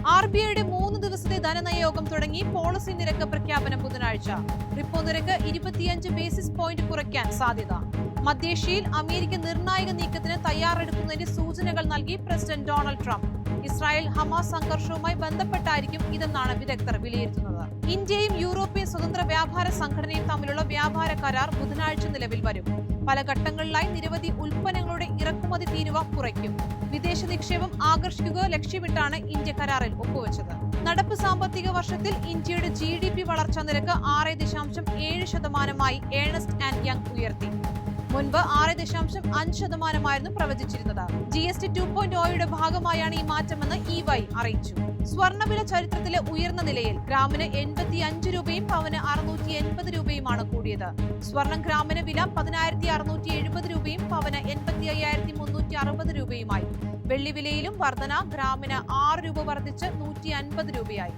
RBIയുടെ 3 ദിവസത്തെ ധനനയയോഗം തുടങ്ങി. പോളിസി നിരക്ക് പ്രഖ്യാപനം ബുധനാഴ്ച. റിപ്പോ നിരക്ക് 25 ബേസിസ് പോയിന്റ് കുറയ്ക്കാൻ സാധ്യത. മധ്യേഷ്യയിൽ അമേരിക്ക നിർണായക നീക്കത്തിന് തയ്യാറെടുക്കുന്നതിന്റെ സൂചനകൾ നൽകി president Donald Trump. Israel Hamas സംഘർഷവുമായി ബന്ധപ്പെട്ടായിരിക്കും ഇതെന്നാണ് വിദഗ്ധർ വിലയിരുത്തുന്നത്. ഇന്ത്യയും യൂറോപ്യൻ സ്വതന്ത്ര വ്യാപാര സംഘടനയും തമ്മിലുള്ള വ്യാപാര കരാർ ബുധനാഴ്ച നിലവിൽ വരും. പല ഘട്ടങ്ങളിലായി നിരവധി ഉൽപ്പന്നങ്ങളുടെ ഇറക്കുമതി തീരുവ കുറയ്ക്കും. വിദേശ നിക്ഷേപം ആകർഷിക്കുക ലക്ഷ്യമിട്ടാണ് ഇന്ത്യ കരാറിൽ ഒപ്പുവെച്ചത്. നടപ്പ് സാമ്പത്തിക വർഷത്തിൽ ഇന്ത്യയുടെ GDP വളർച്ചാ നിരക്ക് 6.7% ഏണസ്റ്റ് ആൻഡ് യങ് ഉയർത്തി. മുൻപ് 6.5% പ്രവചിച്ചിരുന്നത്. GST 2.0യുടെ ഭാഗമായാണ് ഈ മാറ്റമെന്ന് EY അറിയിച്ചു. സ്വർണ്ണവില ചരിത്രത്തിലെ ഉയർന്ന നിലയിൽ. ഗ്രാമിന് 85 രൂപയും പവന് 680 രൂപയുമാണ് കൂടിയത്. സ്വർണം ഗ്രാമിന് വില 10,670 രൂപയും പവന് 85,360 രൂപയുമായി. വെള്ളി വിലയിലും വർധന. ഗ്രാമിന് 6 രൂപ വർദ്ധിച്ച് 150 രൂപയായി.